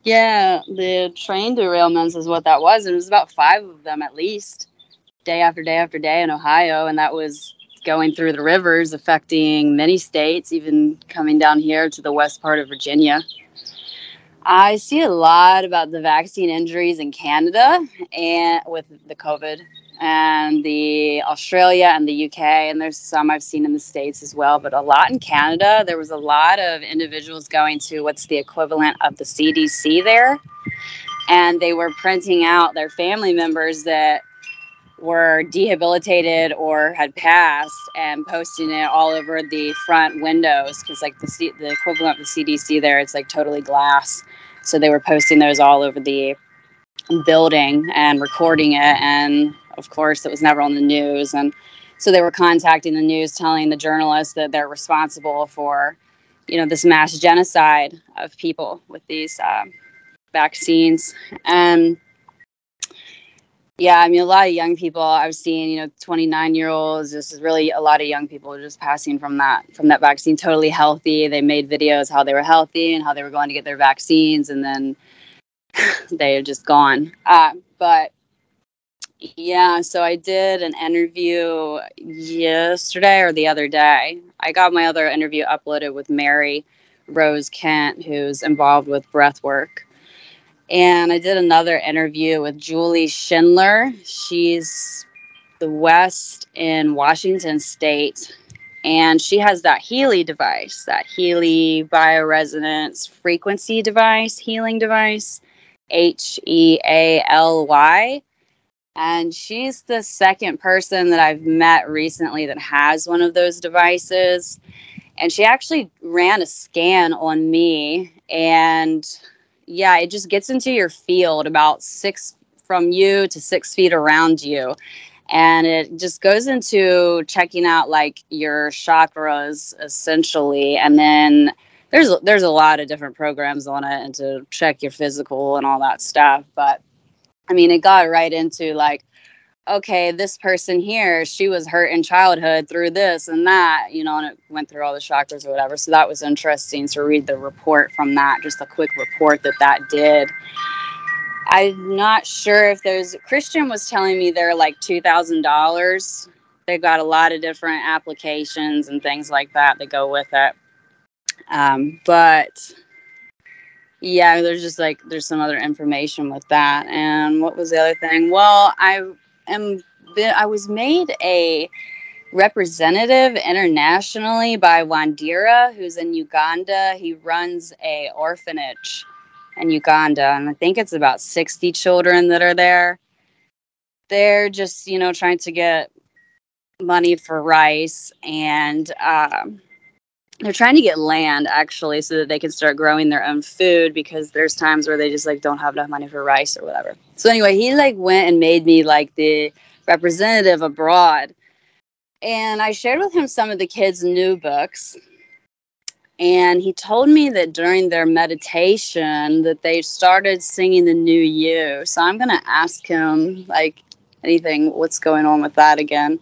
Yeah, the train derailments is what that was. It was about 5 of them at least, day after day after day in Ohio, and that was going through the rivers, affecting many states, even coming down here to the west part of Virginia. I see a lot about the vaccine injuries in Canada and with the COVID, and the Australia and the UK, and there's some I've seen in the States as well, but a lot in Canada. There was a lot of individuals going to what's the equivalent of the CDC there, and they were printing out their family members that were debilitated or had passed and posting it all over the front windows, because like the equivalent of the CDC there, it's like totally glass. So they were posting those all over the building and recording it, and of course it was never on the news. And so they were contacting the news, telling the journalists that they're responsible for, you know, this mass genocide of people with these vaccines. And yeah, I mean, a lot of young people I've seen, you know, 29-year-olds, this is really a lot of young people just passing from that vaccine totally healthy. They made videos how they were healthy and how they were going to get their vaccines, and then they are just gone. But yeah, so I did an interview yesterday or the other day. I got my other interview uploaded with Mary Rose Kent, who's involved with Breathwork. And I did another interview with Julie Schindler. She's the West in Washington State. And she has that Healy device, that Healy bioresonance frequency device, healing device, HEALY. And she's the second person that I've met recently that has one of those devices. And she actually ran a scan on me, and yeah, it just gets into your field about 6 from you to 6 feet around you. And it just goes into checking out like your chakras essentially. And then there's a lot of different programs on it, and to check your physical and all that stuff. But I mean, it got right into like, okay, this person here, she was hurt in childhood through this and that, you know, and it went through all the chakras or whatever. So that was interesting to read the report from that, just a quick report that did. I'm not sure if those, Christian was telling me they're like $2,000. They've got a lot of different applications and things like that that go with it. But yeah, there's some other information with that. And what was the other thing? Well, I was made a representative internationally by Wandira, who's in Uganda. He runs a orphanage in Uganda, and I think it's about 60 children that are there. They're just, you know, trying to get money for rice, and they're trying to get land actually so that they can start growing their own food, because there's times where they just like don't have enough money for rice or whatever. So anyway, he like went and made me like the representative abroad, and I shared with him some of the kids' new books. And he told me that during their meditation that they started singing the NUUU. So I'm going to ask him like anything, what's going on with that again.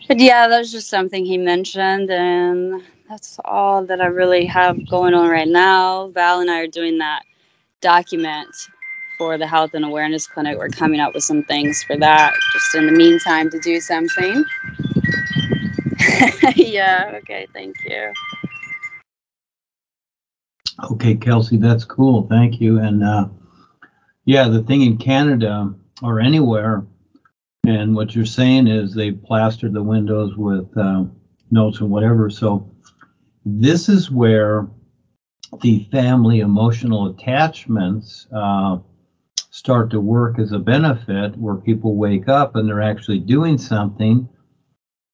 But yeah, that was just something he mentioned, and that's all that I really have going on right now. Val and I are doing that document for the Health and Awareness Clinic. We're coming up with some things for that, just in the meantime to do something. Yeah, okay, thank you. Okay, Kelsey, that's cool. Thank you. And yeah, the thing in Canada or anywhere, and what you're saying is they plastered the windows with notes and whatever. So this is where the family emotional attachments start to work as a benefit, where people wake up and they're actually doing something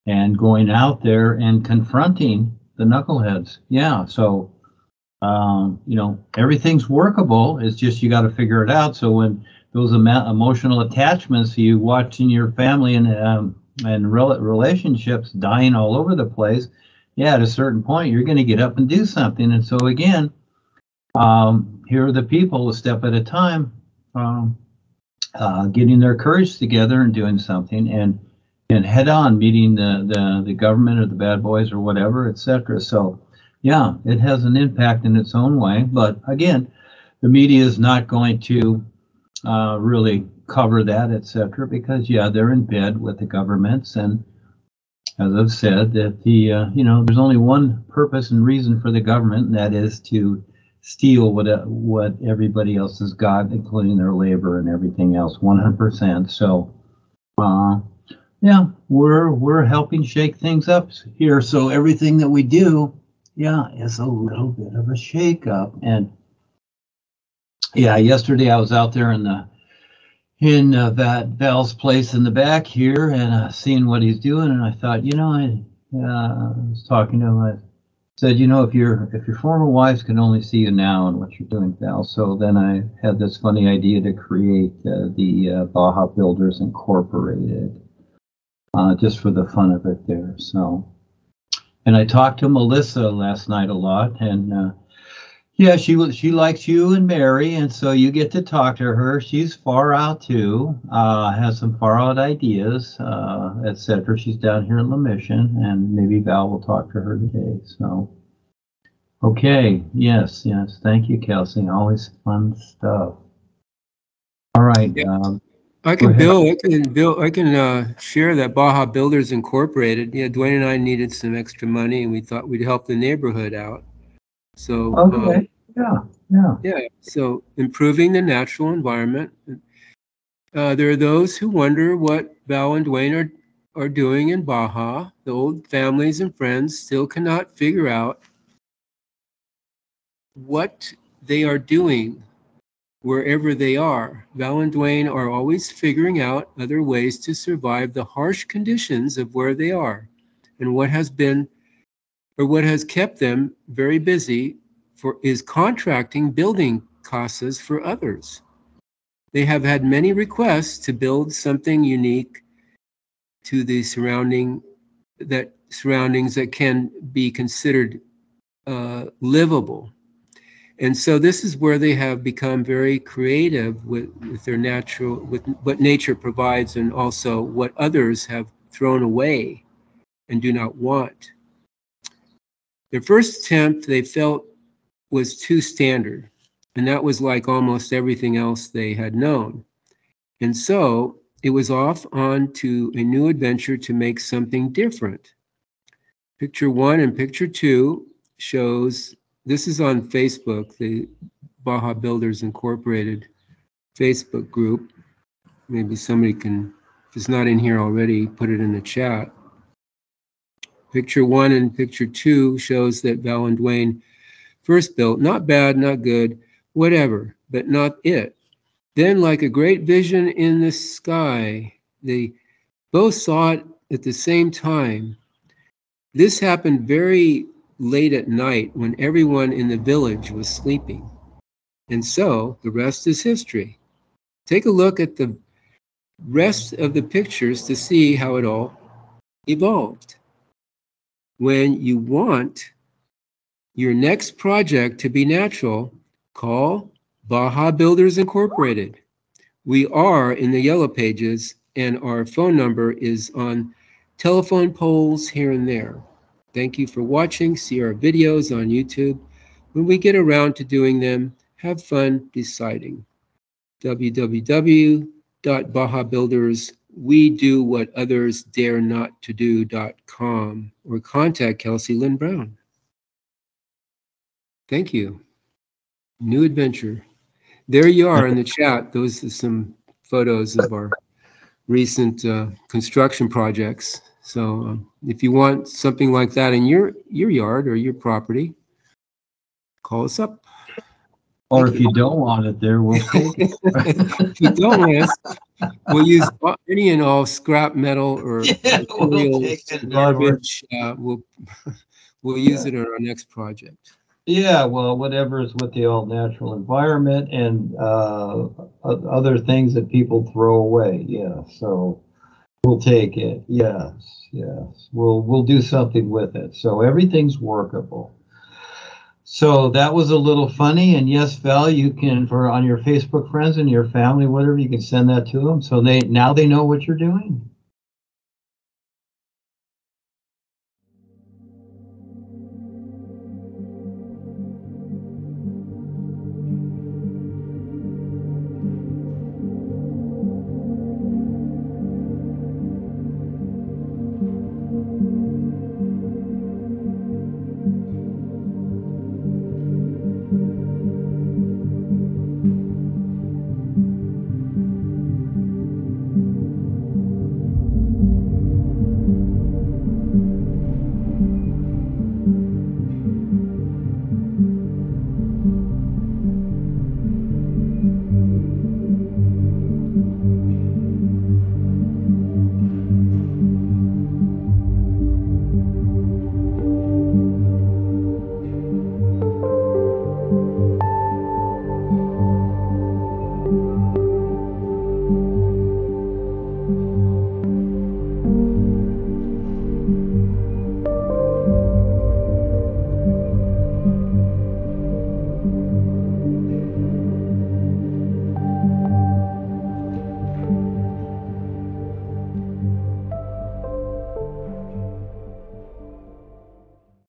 and going out there and confronting the knuckleheads. Yeah, so you know, everything's workable. It's just you got to figure it out. So when those emotional attachments, you watching your family and relationships dying all over the place, yeah, at a certain point you're going to get up and do something. And so again, here are the people a step at a time, getting their courage together and doing something, and head on meeting the government or the bad boys or whatever, etc. So yeah, it has an impact in its own way. But again, the media is not going to really cover that, etc., because yeah, they're in bed with the governments, and as I've said, that the there's only one purpose and reason for the government, and that is to steal what everybody else has got, including their labor and everything else, 100%. So, yeah, we're helping shake things up here. So everything that we do, yeah, is a little bit of a shake up. And yeah, yesterday I was out there in that Val's place in the back here, and seeing what he's doing, and I thought, I was talking to him. I said, if your former wives can only see you now and what you're doing, Val. So then I had this funny idea to create the Baja Builders Incorporated, just for the fun of it there. So, and I talked to Melissa last night a lot, and yeah, she likes you and Mary, and so you get to talk to her. She's far out too, has some far out ideas, etc. She's down here in La Mission, and maybe Val will talk to her today. So, okay, yes, thank you, Kelsey. Always fun stuff. All right. Yeah. I can share that Baja Builders Incorporated. Yeah, Duane and I needed some extra money, and we thought we'd help the neighborhood out. So okay, yeah. So improving the natural environment. There are those who wonder what Val and Duane are doing in Baja. The old families and friends still cannot figure out what they are doing wherever they are. Val and Duane are always figuring out other ways to survive the harsh conditions of where they are, and what has kept them very busy is contracting building casas for others. They have had many requests to build something unique to the surroundings that can be considered livable. And so this is where they have become very creative with what nature provides, and also what others have thrown away and do not want. Their first attempt, they felt, was too standard, and that was like almost everything else they had known. And so it was off on to a new adventure to make something different. Picture 1 and picture 2 shows, this is on Facebook, the Baja Builders Incorporated Facebook group. Maybe somebody can, if it's not in here already, put it in the chat. Picture 1 and picture 2 shows that Val and Duane first built, not bad, not good, whatever, but not it. Then, like a great vision in the sky, they both saw it at the same time. This happened very late at night when everyone in the village was sleeping. And so the rest is history. Take a look at the rest of the pictures to see how it all evolved. When you want your next project to be natural, call Baja Builders Incorporated. We are in the yellow pages, and our phone number is on telephone poles here and there. Thank you for watching. See our videos on YouTube. When we get around to doing them, have fun deciding. www.BajaBuildersWeDoWhatOthersDareNotToDo.com, or contact Kelsey Lynn Brown. Thank you. New adventure. There you are in the chat. Those are some photos of our recent construction projects. So if you want something like that in your yard or your property, call us up. Or if you don't want it there, we'll take it. If you don't want us, we'll use any and all scrap metal or materials, garbage. We'll use it on our next project. Yeah, well, whatever is with the all-natural environment and other things that people throw away. Yeah, so we'll take it. Yes. We'll do something with it. So everything's workable. So that was a little funny, and yes, Val, you can, on your Facebook friends and your family, whatever, you can send that to them. So now they know what you're doing.